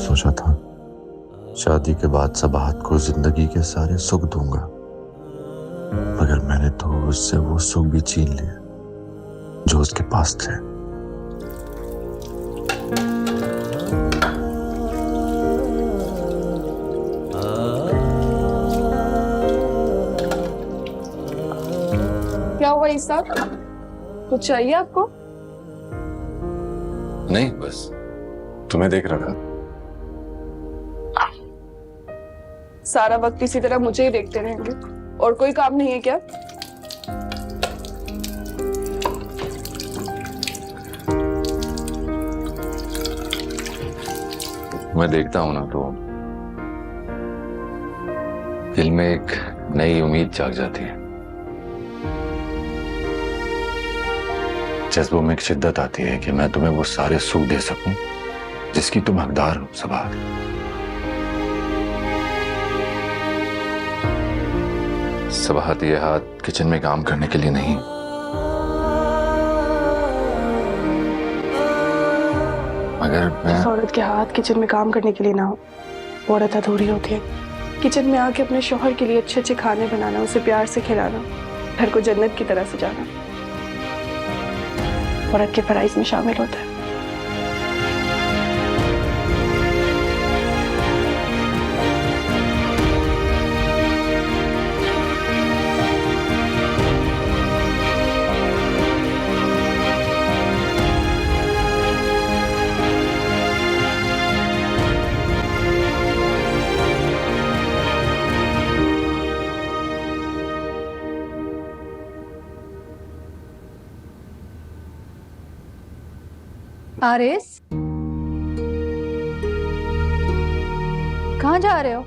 सोचा था शादी के बाद सबाहत को जिंदगी के सारे सुख दूंगा, मगर मैंने तो उससे वो सुख भी छीन लिए जो उसके पास थे। क्या हुआ ईसा? कुछ चाहिए आपको? नहीं, बस तुम्हें देख रहा था। सारा वक्त इसी तरह मुझे ही देखते रहेंगे और कोई काम नहीं है क्या? मैं देखता हूं ना तो दिल में एक नई उम्मीद जाग जाती है। जज्बों में एक शिद्दत आती है कि मैं तुम्हें वो सारे सुख दे सकूं जिसकी तुम हकदार हो सबाहत। सबाहत, ये हाथ किचन में काम करने के लिए नहीं, मगर मैं औरत के हाथ किचन में काम करने के लिए ना हो, वो औरत अधूरी होती है। किचन में आके अपने शौहर के लिए अच्छे अच्छे खाने बनाना, उसे प्यार से खिलाना, घर को जन्नत की तरह सजाना औरत के फराइज में शामिल होता है। आरिस, कहाँ जा रहे हो?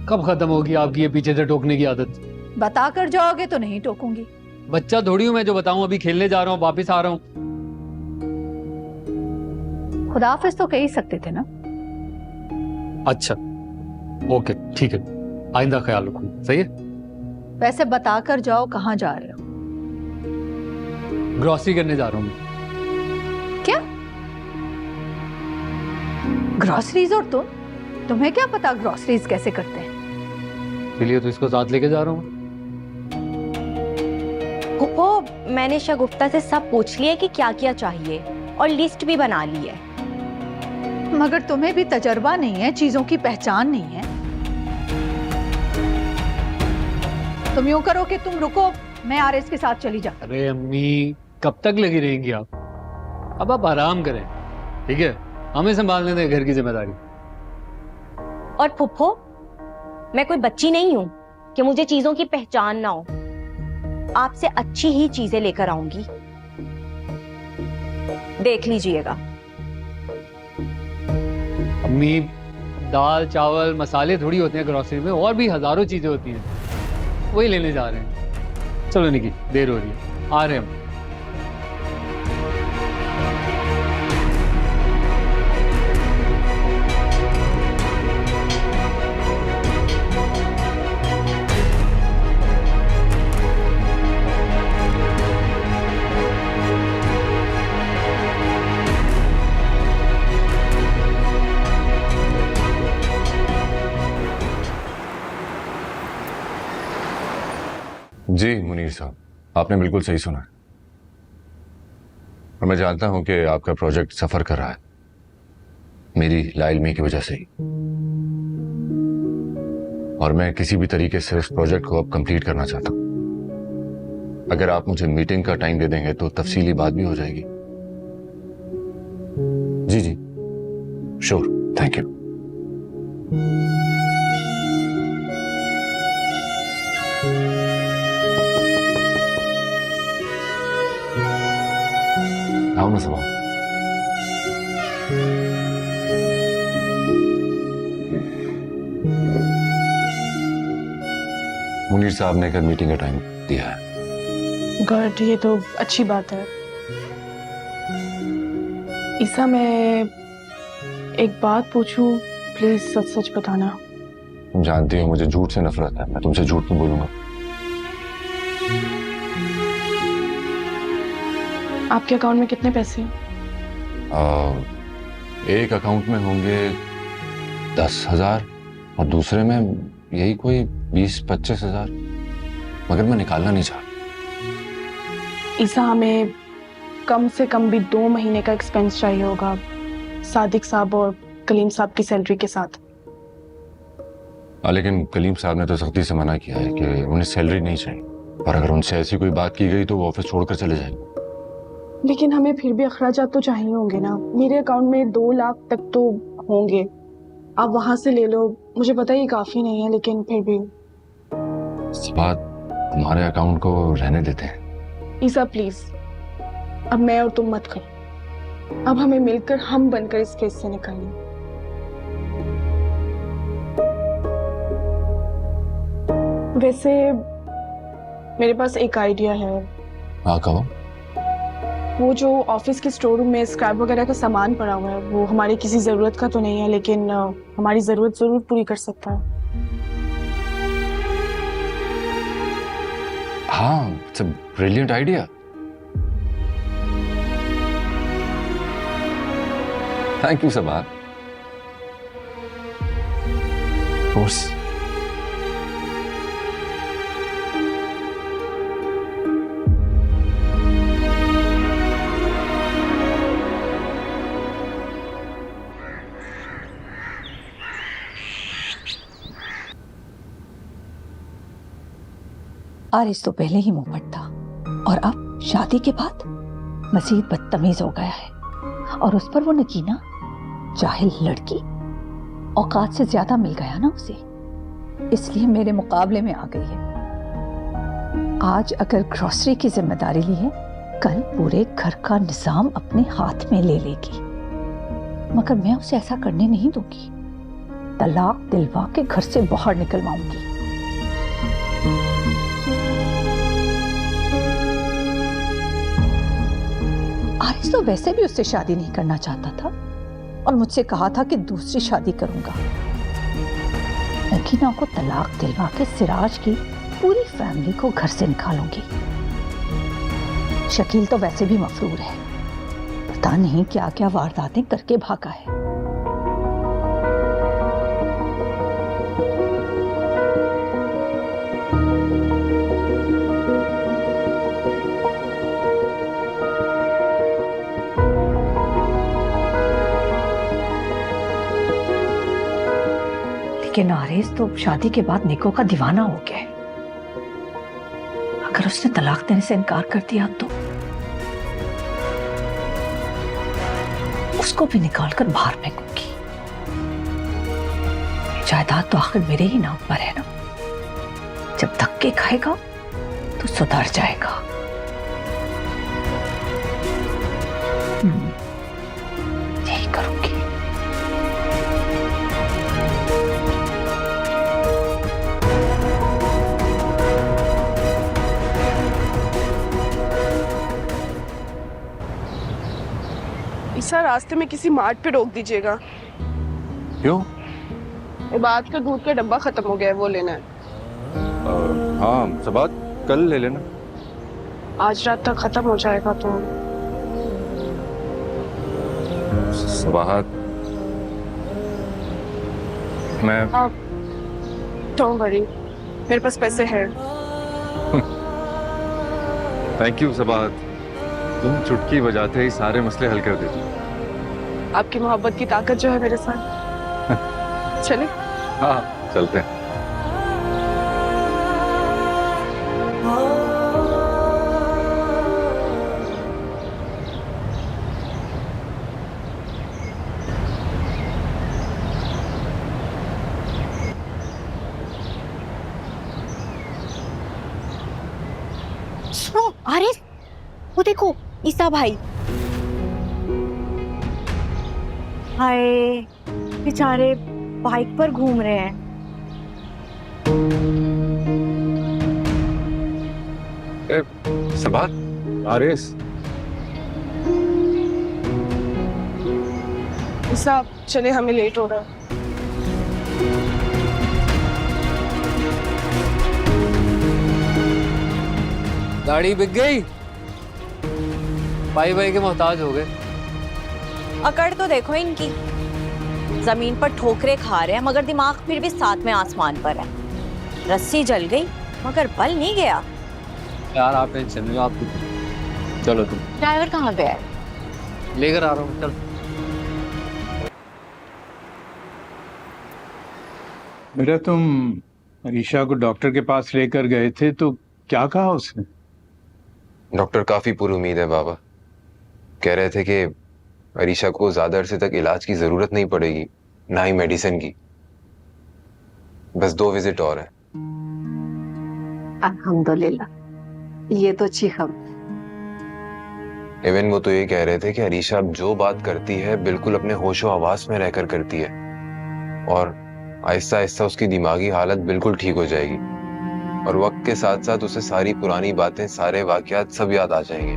कब खत्म होगी आपकी ये पीछे से टोकने की आदत? बता कर जाओगे तो नहीं टोकूंगी। बच्चा थोड़ी हूं मैं जो बताऊं। अभी खेलने जा रहा हूं, वापस आ रहा हूं। खुदाफिज तो कह ही सकते थे ना। अच्छा, ओके, ठीक है, आइंदा ख्याल रखूंगा। सही है। वैसे बता कर जाओ कहाँ जा रहे हो? ग्रॉसरी करने जा रहा हूं मैं। क्या ग्रोसरीज? और तुम्हें क्या पता ग्रोसरीज कैसे करते हैं? इसलिए तो इसको साथ लेके जा रहा हूं। फूफो, मैंने शगुफ्ता से सब पूछ लिया कि क्या क्या चाहिए और लिस्ट भी बना ली है। मगर तुम्हें भी तजर्बा नहीं है, चीजों की पहचान नहीं है। तुम यूं करो कि तुम रुको, मैं आरिस के साथ चली जाती। अरे अम्मी, कब तक लगी रहेंगी आप? अब आप आराम करें, ठीक है? हमें संभालने दें घर की जिम्मेदारी। और फूफो, मैं कोई बच्ची नहीं हूं कि मुझे चीजों की पहचान ना हो। आपसे अच्छी ही चीजें लेकर आऊंगी, देख लीजिएगा। अम्मी, दाल चावल मसाले थोड़ी होते हैं ग्रोसरी में, और भी हजारों चीजें होती हैं। वही लेने जा रहे हैं। चलो निकी, देर हो रही है, आ रहे हैं हम। जी मुनीर साहब, आपने बिल्कुल सही सुना है। और मैं जानता हूं कि आपका प्रोजेक्ट सफर कर रहा है मेरी लाइलमी की वजह से ही। और मैं किसी भी तरीके से उस प्रोजेक्ट को अब कंप्लीट करना चाहता हूं। अगर आप मुझे मीटिंग का टाइम दे देंगे तो तफसीली बात भी हो जाएगी। जी जी, श्योर, थैंक यू। आओ ना सवाल। मुनीर साहब ने कल मीटिंग का टाइम दिया है। गुड, ये तो अच्छी बात है। ईसा, मैं एक बात पूछूं? प्लीज सच सच बताना। तुम जानती हो मुझे झूठ से नफरत है, मैं तुमसे झूठ नहीं बोलूंगा। आपके अकाउंट में कितने पैसे हैं? एक अकाउंट में होंगे 10,000 और दूसरे में यही कोई 20-25 हजार, मगर मैं निकालना नहीं चाहता। ईसा, हमें कम से कम भी 2 महीने का एक्सपेंस चाहिए होगा सादिक साहब और कलीम साहब की सैलरी के साथ। लेकिन कलीम साहब ने तो सख्ती से मना किया है कि उन्हें सैलरी नहीं चाहिए, और अगर उनसे ऐसी कोई बात की गई तो वो ऑफिस छोड़कर चले जाएंगे। लेकिन हमें फिर भी अखराजात तो चाहिए होंगे ना। मेरे अकाउंट में 2 लाख तक तो होंगे, आप वहां से ले लो। मुझे पता है ये काफी नहीं है, लेकिन फिर भी। इस बात हमारे अकाउंट को रहने देते हैं। ईसा प्लीज, अब मैं और तुम मत करो। अब हमें मिलकर हम बनकर इस केस से निकलें। वैसे मेरे पास एक आइडिया है। हाँ, कहो। वो जो ऑफिस के स्टोर रूम में स्क्रैप वगैरह का सामान पड़ा हुआ है, वो हमारी किसी जरूरत का तो नहीं है, लेकिन हमारी जरूरत जरूर पूरी कर सकता है। हाँ, it's a brilliant idea. Thank you Saba. Of course. Aris तो पहले ही मुंहफट था और अब शादी के बाद मजीद बदतमीज हो गया है। और उस पर वो नगीना जाहिल लड़की औकात से ज्यादा मिल गया ना उसे, इसलिए मेरे मुकाबले में आ गई है। आज अगर ग्रोसरी की जिम्मेदारी ली है, कल पूरे घर का निजाम अपने हाथ में ले लेगी। मगर मैं उसे ऐसा करने नहीं दूंगी। तलाक दिलवा के घर से बाहर निकलवाऊंगी। आरिस तो वैसे भी उससे शादी नहीं करना चाहता था और मुझसे कहा था कि दूसरी शादी करूंगा। नगीना को तलाक दिलवा के सिराज की पूरी फैमिली को घर से निकालूंगी। शकील तो वैसे भी मफरूर है, पता नहीं क्या क्या वारदातें करके भागा है। लेकिन आरिस तो शादी के बाद निको का दीवाना हो गया है। अगर उसने तलाक देने से इनकार कर दिया तो उसको भी निकालकर बाहर फेंकूंगी। जायदाद तो आखिर मेरे ही नाम पर है ना। जब धक्के खाएगा तो सुधर जाएगा। यही करूंगी। ईसा, रास्ते में किसी मार्ट पे रोक दीजिएगा। क्यों? इबादत का दूध का डब्बा खत्म हो गया है, वो लेना है। हाँ सबा, कल ले लेना। आज रात तक खत्म हो जाएगा तो। सबाहत, मैं डोंट वरी, मेरे पास पैसे हैं। थैंक यू सबाहत, तुम चुटकी बजाते ही सारे मसले हल कर देती। आपकी मोहब्बत की ताकत जो है मेरे साथ। चले? हाँ चलते हैं। सुनो आरिस, वो देखो ईसा भाई। हाय, बेचारे बाइक पर घूम रहे हैं। सबाहत, आरिस। ईसा, चले, हमें लेट हो रहा है। गाड़ी बिक गई, भाई भाई के मोहताज हो गए। अकड़ तो देखो इनकी, जमीन पर ठोकरे खा रहे हैं मगर दिमाग फिर भी साथ में आसमान पर है। रस्सी जल गई मगर बल नहीं गया। यार आप टेंशन लो, आप चलो तुम। ड्राइवर कहाँ पे है? लेकर आ रहा हूँ, चल। बेटा तुम अरीशा को डॉक्टर के पास लेकर गए थे तो क्या कहा उसने? डॉक्टर काफी पूरी उम्मीद है बाबा। कह रहे थे कि अरीशा को ज्यादा अरसे तक इलाज की जरूरत नहीं पड़ेगी, ना ही मेडिसिन की। बस 2 विजिट और है। अल्हम्दुलिल्लाह, ये तो अच्छी खबर। इवन वो तो ये कह रहे थे कि अरीशा अब जो बात करती है बिल्कुल अपने होशो हवास में रहकर करती है और आहिस्ता आहिस्ता उसकी दिमागी हालत बिल्कुल ठीक हो जाएगी और वक्त के साथ साथ उसे सारी पुरानी बातें, सारे वाकयात सब याद आ जाएंगे।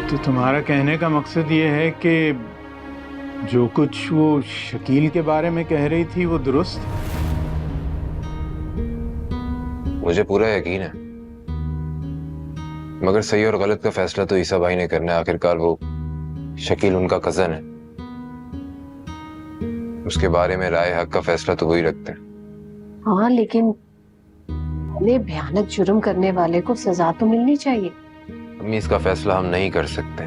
तो तुम्हारा कहने का मकसद ये है कि जो कुछ वो शकील के बारे में कह रही थी वो दुरुस्त? मुझे पूरा यकीन है, मगर सही और गलत का फैसला तो ईसा भाई ने करना है। आखिरकार वो शकील उनका कजन है, उसके बारे में राय हक का फैसला तो वही रखते हैं। हाँ, लेकिन इतने भयानक जुर्म करने वाले को सजा तो मिलनी चाहिए। अम्मी, इसका फैसला हम नहीं कर सकते।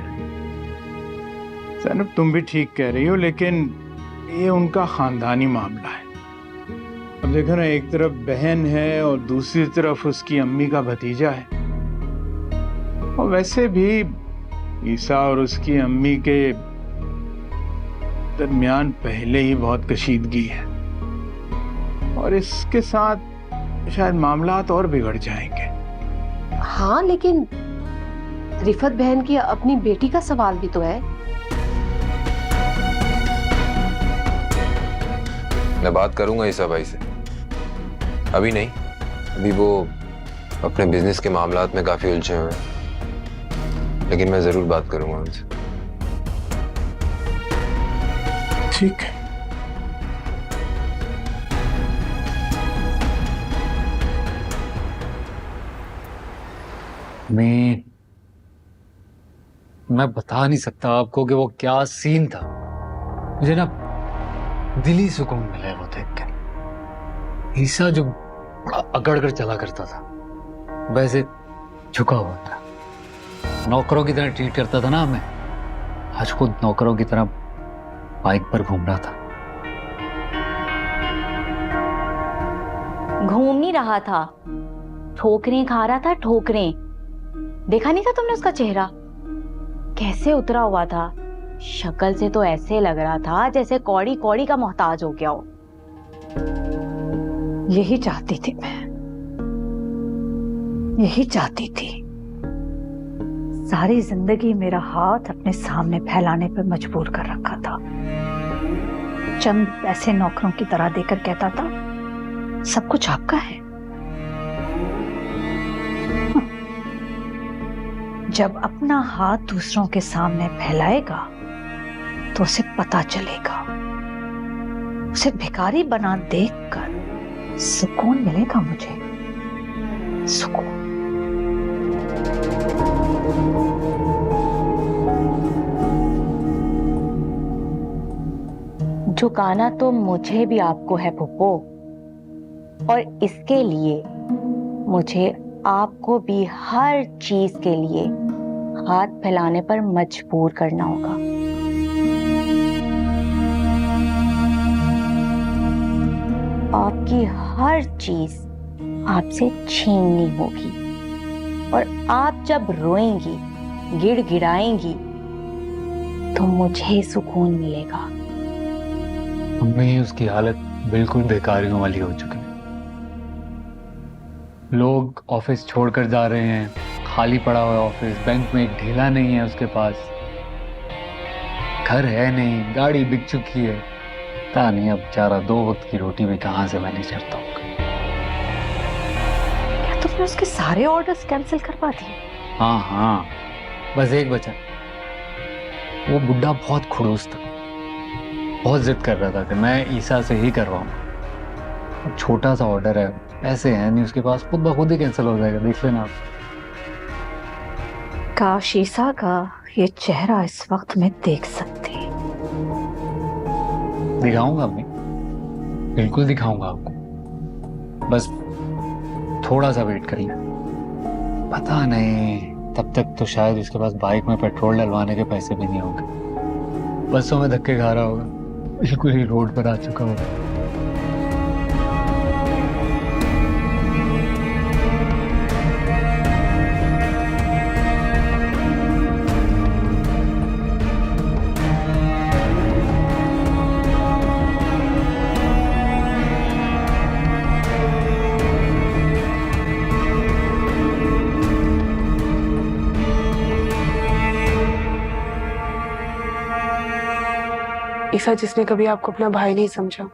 ज़ैनब, तुम भी ठीक कह रही हो, लेकिन ये उनका खानदानी मामला है। अब देखो ना, एक तरफ बहन है और दूसरी तरफ उसकी अम्मी का भतीजा है। और वैसे भी ईसा और उसकी अम्मी के दरमियान पहले ही बहुत कशीदगी है और इसके साथ शायद मामलात और बिगड़ जाएंगे। हाँ, लेकिन रिफत बहन की अपनी बेटी का सवाल भी तो है। मैं बात करूंगा ईसा भाई से, अभी नहीं। अभी वो अपने बिजनेस के मामलात में काफी उलझे हुए हैं, लेकिन मैं जरूर बात करूंगा उनसे। ठीक है। मैं बता नहीं सकता आपको कि वो क्या सीन था। मुझे ना दिली सुकून मिला है वो देख के। ईसा जो बड़ा अकड़ कर चला करता था, वैसे झुका हुआ था, नौकरों की तरह ट्रीट करता था ना हमें। आज खुद नौकरों की तरह बाइक पर घूम रहा था। घूम नहीं रहा था, ठोकरें खा रहा था, ठोकरें। देखा नहीं था तुमने उसका चेहरा कैसे उतरा हुआ था? शक्ल से तो ऐसे लग रहा था जैसे कौड़ी कौड़ी का मोहताज हो गया हो। यही चाहती थी मैं, यही चाहती थी। सारी जिंदगी मेरा हाथ अपने सामने फैलाने पर मजबूर कर रखा था। चंद पैसे नौकरों की तरह देकर कहता था सब कुछ आपका है। जब अपना हाथ दूसरों के सामने फैलाएगा तो उसे पता चलेगा। उसे भिखारी बना देखकर सुकून मिलेगा मुझे, सुकून। झुकाना तो मुझे भी आपको है फुप्पो, और इसके लिए मुझे आपको भी हर चीज के लिए हाथ फैलाने पर मजबूर करना होगा। आपकी हर चीज आपसे छीननी होगी और आप जब रोएंगी, गिड़गिड़ाएंगी तो मुझे सुकून मिलेगा। मम्मी, उसकी हालत बिल्कुल बेकारियों वाली हो चुकी है। लोग ऑफिस छोड़कर जा रहे हैं, खाली पड़ा हुआ ऑफिस, बैंक में एक ढीला नहीं है उसके पास, घर है नहीं, गाड़ी बिक चुकी है। पता नहीं अब बेचारा 2 वक्त की रोटी भी कहाँ से मैनेज करता होगा। क्या तुमने उसके सारे ऑर्डर्स कैंसिल करवा दिए? हाँ हाँ, बस एक बचा। वो बुड्ढा बहुत खुड़ूस था, बहुत जिद कर रहा था कि मैं ईसा से ही करवाऊँ। छोटा सा ऑर्डर है, पैसे हैं नहीं उसके पास, खुद ब खुद ही कैंसिल हो जाएगा, देख लेना आप। काश ईसा का ये चेहरा इस वक्त मैं देख सकती। दिखाऊंगा अम्मी, बिल्कुल दिखाऊंगा आपको, बस थोड़ा सा वेट करिए। पता नहीं, तब तक तो शायद उसके पास बाइक में पेट्रोल डलवाने के पैसे भी नहीं होंगे, बसों में धक्के खा रहा होगा, बिल्कुल ही रोड पर आ चुका होगा। ईसा, जिसने कभी आपको अपना भाई नहीं समझा,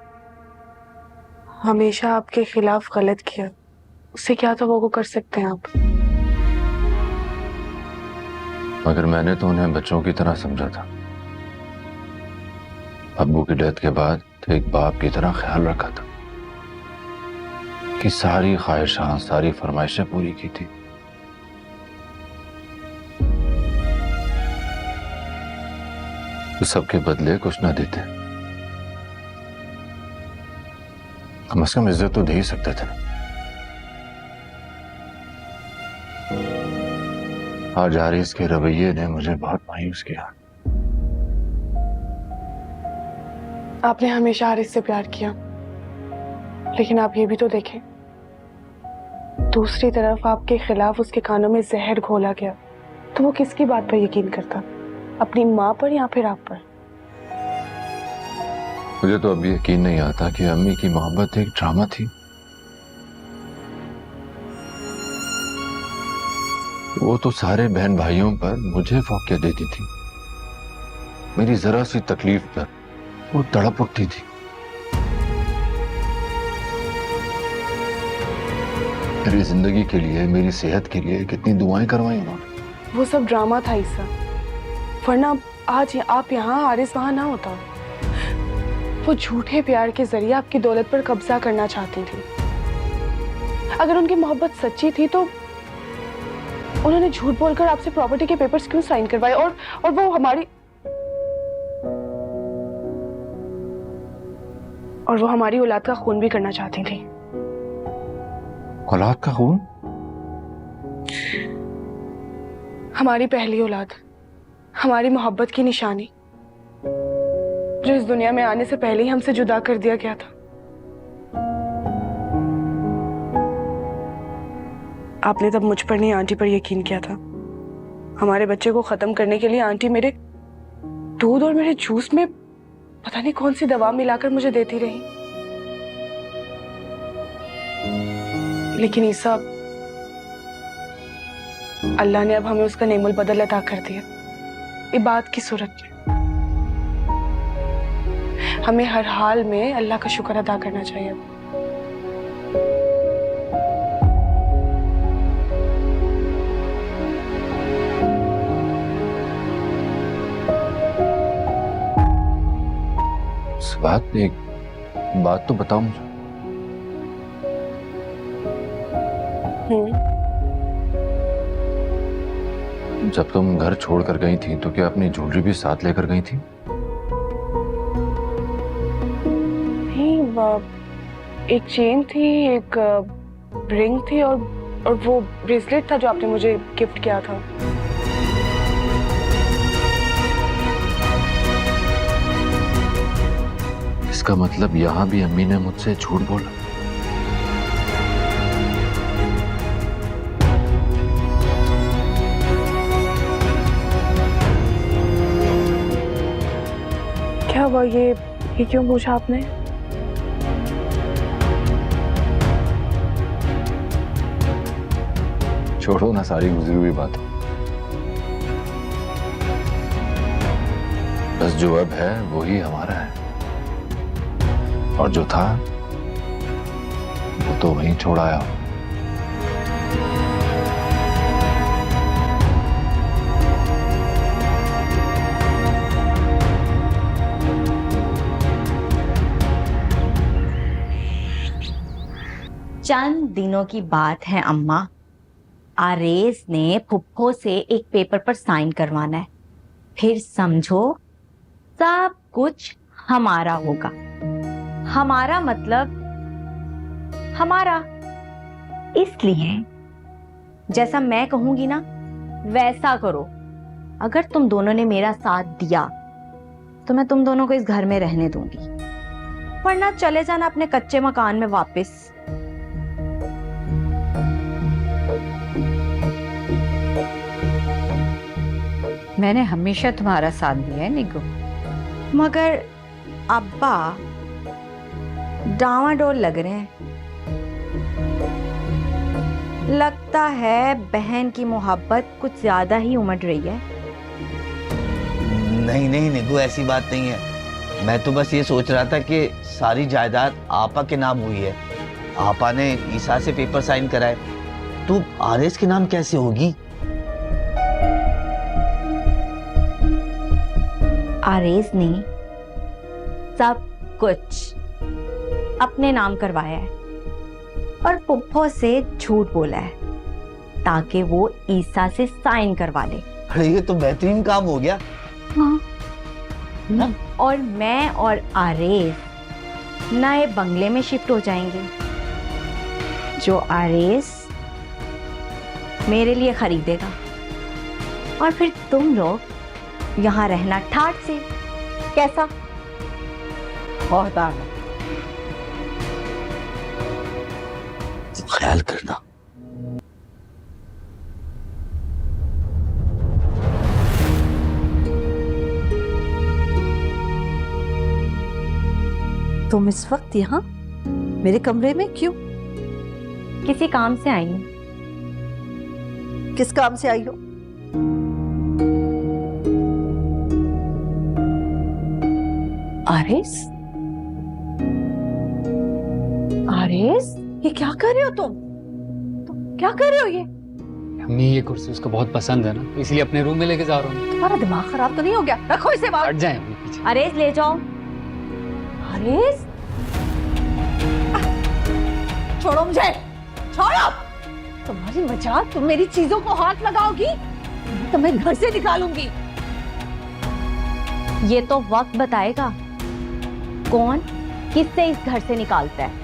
हमेशा आपके खिलाफ गलत किया, उससे क्या तो वो कर सकते हैं आप। मगर मैंने तो उन्हें बच्चों की तरह समझा था। अब्बू की डेथ के बाद एक बाप की तरह ख्याल रखा था कि सारी ख्वाहिशां, सारी फरमाइशें पूरी की थी। तो सबके बदले कुछ ना देते, कम से कम इज्जत तो दे ही सकते थे। आज हारिस के रवैये ने मुझे बहुत मायूस किया। आपने हमेशा हारिस से प्यार किया, लेकिन आप ये भी तो देखें, दूसरी तरफ आपके खिलाफ उसके कानों में जहर घोला गया, तो वो किसकी बात पर यकीन करता? अपनी माँ पर या फिर आप पर? मुझे तो अभी यकीन नहीं आता कि अम्मी की मोहब्बत एक ड्रामा थी। वो तो सारे बहन भाइयों पर मुझे फौकियत देती थी। मेरी जरा सी तकलीफ पर वो तड़प उठती थी। मेरी जिंदगी के लिए, मेरी सेहत के लिए कितनी दुआएं करवाई उन्होंने। वो सब ड्रामा था ईसा, वरना आज आप यहाँ, हारिस वहां ना होता। वो झूठे प्यार के जरिए आपकी दौलत पर कब्जा करना चाहती थी। अगर उनकी मोहब्बत सच्ची थी तो उन्होंने झूठ बोलकर आपसे प्रॉपर्टी के पेपर्स क्यों साइन करवाए? और वो हमारी औलाद का खून भी करना चाहती थी। औलाद का खून? हमारी पहली औलाद, हमारी मोहब्बत की निशानी, जो इस दुनिया में आने से पहले ही हमसे जुदा कर दिया गया था। आपने तब मुझ पर नहीं, आंटी पर यकीन किया था। हमारे बच्चे को खत्म करने के लिए आंटी मेरे दूध और मेरे जूस में पता नहीं कौन सी दवा मिलाकर मुझे देती रही। लेकिन ईसा, अल्लाह ने अब हमें उसका नेमुल बदल अता कर दिया, इबादत की सूरत में। हमें हर हाल में अल्लाह का शुक्र अदा करना चाहिए। एक बात तो बताओ मुझे। जब तुम घर छोड़कर गई थी तो क्या अपनी ज्वेलरी भी साथ लेकर गई थी? नहीं, एक चेन थी, एक रिंग थी और वो ब्रेसलेट था जो आपने मुझे गिफ्ट किया था। इसका मतलब यहां भी अम्मी ने मुझसे झूठ बोला। क्या हुआ? ये क्यों पूछा आपने? छोड़ो ना सारी गुजरी हुई बात, बस जो अब है वही हमारा है, और जो था वो तो वहीं छोड़ आया। चंद दिनों की बात है अम्मा, आरेज ने फुप्पो से एक पेपर पर साइन करवाना है, फिर समझो सब कुछ हमारा होगा। हमारा मतलब हमारा, इसलिए जैसा मैं कहूंगी ना वैसा करो। अगर तुम दोनों ने मेरा साथ दिया तो मैं तुम दोनों को इस घर में रहने दूंगी, वरना चले जाना अपने कच्चे मकान में वापस। मैंने हमेशा तुम्हारा साथ दिया है निगो। मगर अब्बा डावाडोल लग रहे हैं। लगता है बहन की मोहब्बत कुछ ज्यादा ही उमड़ रही है। नहीं नहीं निगू, ऐसी बात नहीं है। मैं तो बस ये सोच रहा था कि सारी जायदाद आपा के नाम हुई है, आपा ने ईसा से पेपर साइन कराए, तो आरेस के नाम कैसे होगी? आरेज ने सब कुछ अपने नाम करवाया है और पुप्पो से झूठ बोला है ताकि वो ईसा से साइन करवा ले। अरे ये तो बेहतरीन काम हो गया। हाँ। और मैं और आरेज नए बंगले में शिफ्ट हो जाएंगे जो आरेज मेरे लिए खरीदेगा, और फिर तुम लोग यहाँ रहना ठाट से। कैसा? बहुत आना। ख्याल करना। तुम इस वक्त यहाँ मेरे कमरे में क्यों? किसी काम से आई हूँ। किस काम से आई हो? आरेस? आरेस, ये क्या कर रहे हो तुम क्या कर रहे हो ये? अम्मी ये कुर्सी उसको बहुत पसंद है ना, इसलिए अपने रूम में लेके जा रहा हूँ। तुम्हारा दिमाग खराब तो नहीं हो गया? रखो इसे बाहर। हट जाए अम्मी पीछे। आरेज ले जाओ। आरेस, छोड़ो मुझे, छोड़ो। तुम्हारी वजह तुम मेरी चीजों को हाथ लगाओगी, मैं तुम्हें घर से निकालूंगी। ये तो वक्त बताएगा कौन किससे इस घर से निकालता है।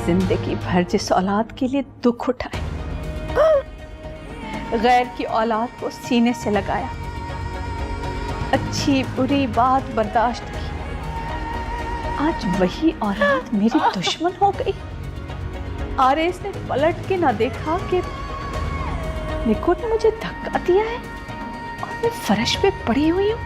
जिंदगी भर जिस औलाद के लिए दुख उठाए, गैर की औलाद को सीने से लगाया, अच्छी बुरी बात बर्दाश्त की, आज वही औलाद मेरी दुश्मन हो गई। आरएस ने पलट के ना देखा कि निको ने मुझे धक्का दिया है और मैं फर्श पे पड़ी हुई हूँ।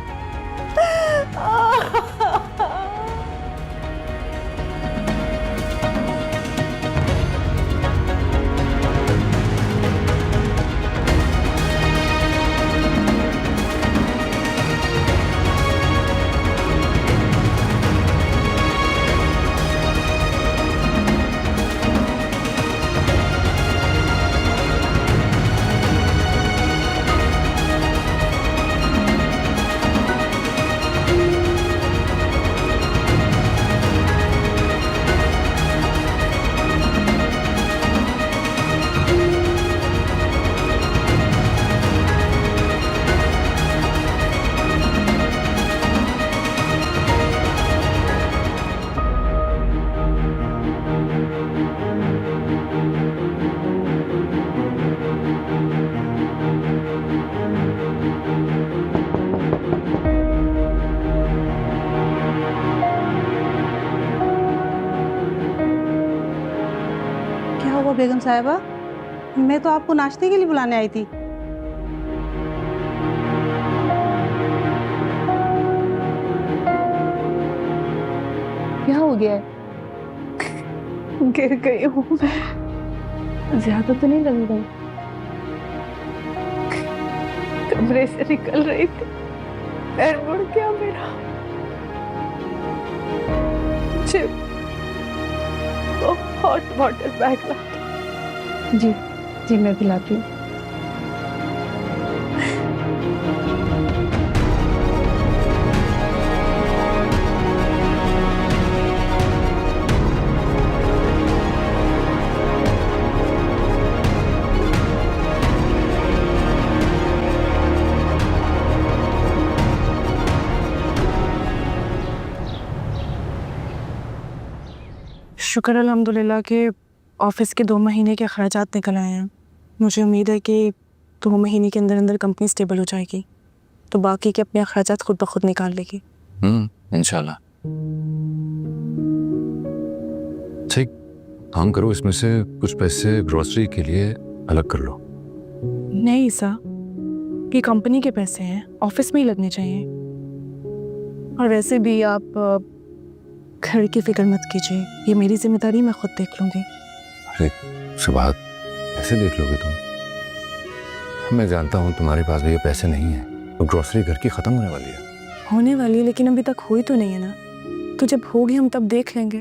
बेगम साहिबा, मैं तो आपको नाश्ते के लिए बुलाने आई थी। क्या हो गया है? गिर गई हूँ मैं। ज्यादा तो नहीं लग रही। कमरे से निकल रही थी, पैर मुड़ गया मेरा। मुझे हॉट वाटर बैग ला। जी जी, मैं पिलाती हूँ। शुक्र अल्हम्दुलिल्लाह के ऑफिस के 2 महीने के खर्चात निकल आए हैं। मुझे उम्मीद है कि 2 महीने के अंदर अंदर कंपनी स्टेबल हो जाएगी, तो बाकी के अपने खर्चात खुद ब खुद निकाल लेगी। इंशाल्लाह। ठीक, काम करो, इसमें से कुछ पैसे ग्रोसरी के लिए अलग कर लो। नहीं ईसा, ये कंपनी के पैसे हैं, ऑफिस में ही लगने चाहिए। और वैसे भी आप घर की फिक्र मत कीजिए, ये मेरी जिम्मेदारी, मैं खुद देख लूंगी। अरे सुभात, कैसे देख लोगे तुम? मैं जानता हूँ तुम्हारे पास भी ये पैसे नहीं हैं, तो ग्रोसरी घर की खत्म होने वाली है। होने वाली है, लेकिन अभी तक हुई तो नहीं है ना। तो जब होगी हम तब देख लेंगे।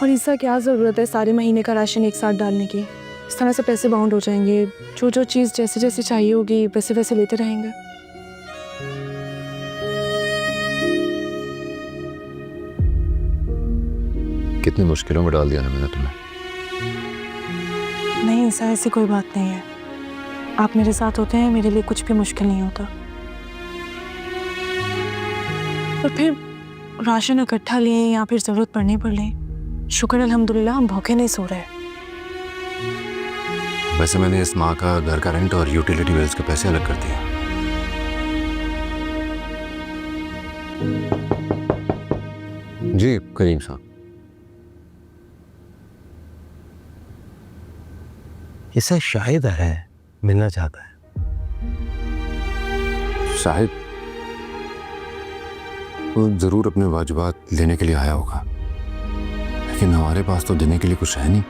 और ईसा, क्या जरूरत है सारे महीने का राशन एक साथ डालने की? इस तरह से पैसे बाउंड हो जाएंगे। जो जो चीज़ जैसे जैसे चाहिए होगी वैसे वैसे लेते रहेंगे। कितनी मुश्किलों में डाल दिया ना मैंने तुम्हें। नहीं ईसा, ऐसी कोई बात नहीं है। आप मेरे साथ होते हैं, मेरे लिए कुछ भी मुश्किल नहीं होता। और फिर राशन इकट्ठा लें या फिर ज़रूरत पड़ने पर लें, शुक्र अल्हम्दुलिल्लाह हम भूखे नहीं सो रहे। वैसे मैंने इस माह का घर का रेंट और यूटिलिटी बिल्स के पैसे अलग कर दिए। जी करीम साहब। ऐसा शाहिद है, मिलना चाहता है। शाहिद वो जरूर अपने वाजिबात लेने के लिए आया होगा, लेकिन हमारे पास तो देने के लिए कुछ है नहीं।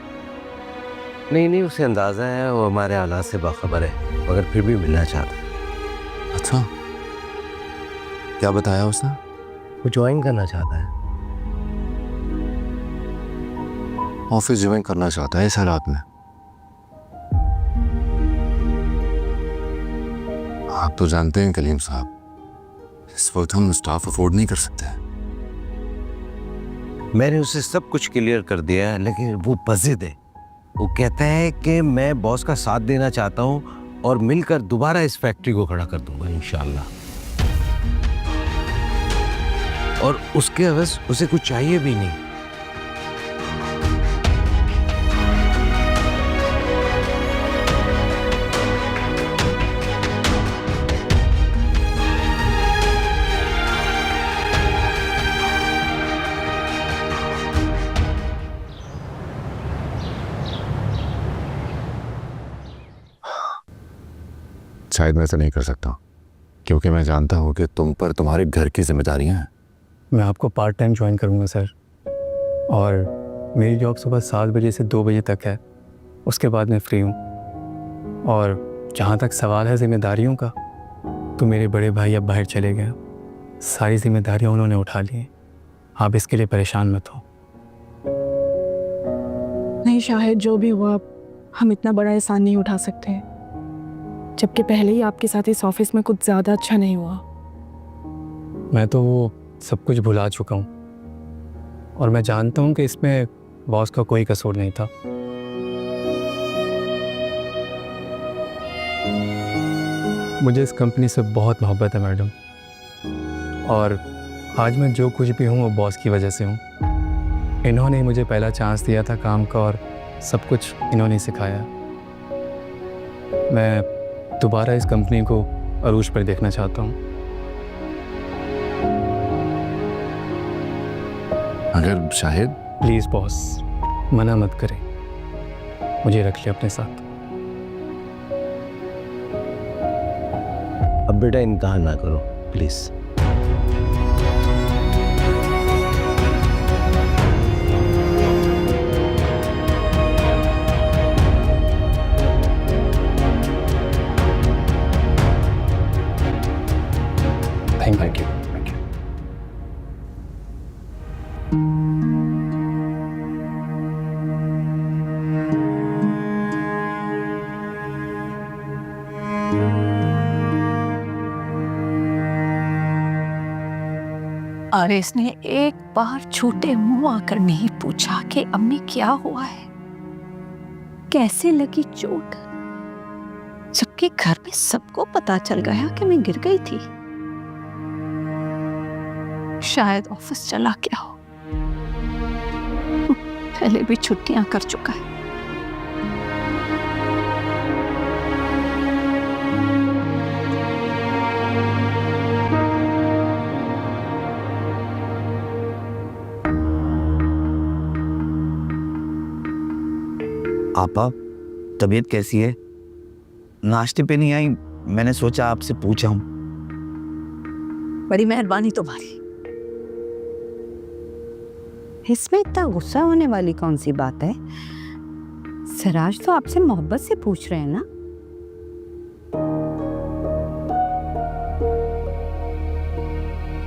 नहीं, उसे अंदाजा है, वो हमारे हालात से बाखबर है, मगर फिर भी मिलना चाहता है। अच्छा, क्या बताया उसने? वो ज्वाइन करना चाहता है। ऑफिस ज्वाइन करना चाहता है इस हालात में? आप तो जानते हैं कलीम साहब, इस वक्त हम स्टाफ अफोर्ड नहीं कर सकते। मैंने उसे सब कुछ क्लियर कर दिया है, लेकिन वो बज़िद है। वो कहता है कि मैं बॉस का साथ देना चाहता हूँ और मिलकर दोबारा इस फैक्ट्री को खड़ा कर दूंगा इंशाल्लाह। और उसके अवज़ उसे कुछ चाहिए भी नहीं। शायद मैं ऐसा नहीं कर सकता, क्योंकि मैं जानता हूँ कि तुम पर तुम्हारे घर की जिम्मेदारियां हैं। मैं आपको पार्ट टाइम ज्वाइन करूँगा सर, और मेरी जॉब सुबह 7 बजे से 2 बजे तक है, उसके बाद मैं फ्री हूँ। और जहाँ तक सवाल है जिम्मेदारियों का, तो मेरे बड़े भाई अब बाहर चले गए, सारी जिम्मेदारियाँ उन्होंने उठा ली हैं। आप इसके लिए परेशान मत हो। नहीं शाहिद, जो भी हुआ हम इतना बड़ा एहसान नहीं उठा सकते, जबकि पहले ही आपके साथ इस ऑफिस में कुछ ज़्यादा अच्छा नहीं हुआ। मैं तो वो सब कुछ भुला चुका हूँ, और मैं जानता हूँ कि इसमें बॉस का कोई कसूर नहीं था। मुझे इस कंपनी से बहुत मोहब्बत है मैडम, और आज मैं जो कुछ भी हूँ वो बॉस की वजह से हूँ। इन्होंने मुझे पहला चांस दिया था काम का, और सब कुछ इन्होंने सिखाया। मैं दोबारा इस कंपनी को अरूज पर देखना चाहता हूँ। अगर शाहिद, प्लीज़ बॉस, मना मत करें, मुझे रख ले अपने साथ। अब बेटा इनकार ना करो प्लीज। Thank you. आरिस ने एक बार छोटे मुंह आकर नहीं पूछा कि अम्मी क्या हुआ है, कैसे लगी चोट। सबके घर में सबको पता चल गया कि मैं गिर गई थी। शायद ऑफिस चला गया हो, पहले भी छुट्टियां कर चुका है। आपा तबीयत कैसी है? नाश्ते पे नहीं आई, मैंने सोचा आपसे पूछा हूँ। बड़ी मेहरबानी तुम्हारी। इसमें इतना गुस्सा होने वाली कौन सी बात है? सिराज तो आपसे मोहब्बत से पूछ रहे हैं ना।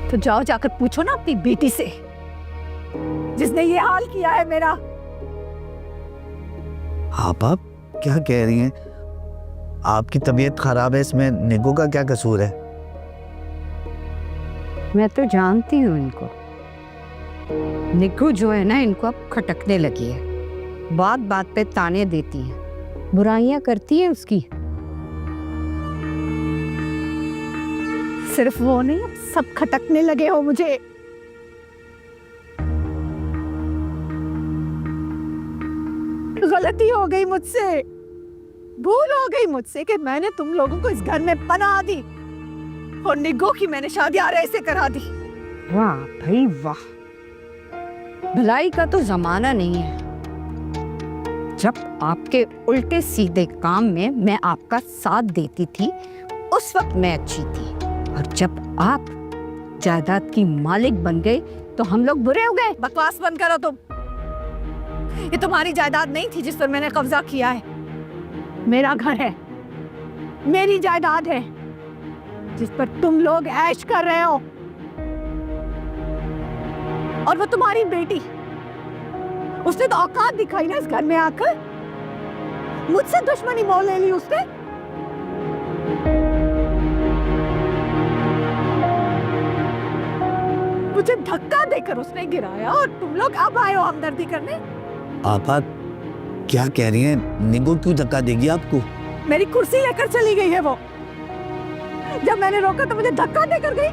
तो जाओ जाकर पूछो ना अपनी बेटी से, जिसने ये हाल किया है मेरा। आप क्या कह रही हैं? आपकी तबीयत खराब है, इसमें निगो का क्या कसूर है? मैं तो जानती हूँ इनको। निगू जो है ना, इनको अब खटकने लगी है, बात बात पे ताने देती है, बुराइयां करती है उसकी। सिर्फ वो नहीं, अब सब खटकने लगे हो मुझे। गलती हो गई मुझसे, भूल हो गई मुझसे कि मैंने तुम लोगों को इस घर में पनाह दी, और निगो की मैंने शादी आरे से करा दी। वाह भाई वाह, भलाई का तो जमाना नहीं है। जब आपके उल्टे सीधे काम में मैं आपका साथ देती थी, उस वक्त मैं अच्छी थी, और जब आप जायदाद की मालिक बन गए तो हम लोग बुरे हो गए। बकवास बंद करो तुम। ये तुम्हारी जायदाद नहीं थी जिस पर मैंने कब्जा किया है। मेरा घर है, मेरी जायदाद है, जिस पर तुम लोग ऐश कर रहे हो। और वो तुम्हारी बेटी, उसने तो औकात दिखाई ना इस घर में आकर, मुझसे दुश्मनी मोल ले ली उसने। मुझे धक्का देकर उसने गिराया, और तुम लोग अब आए हो हमदर्दी करने। आप क्या कह रही हैं? निगो क्यों धक्का देगी आपको? मेरी कुर्सी लेकर चली गई है वो। जब मैंने रोका तो मुझे धक्का देकर गई।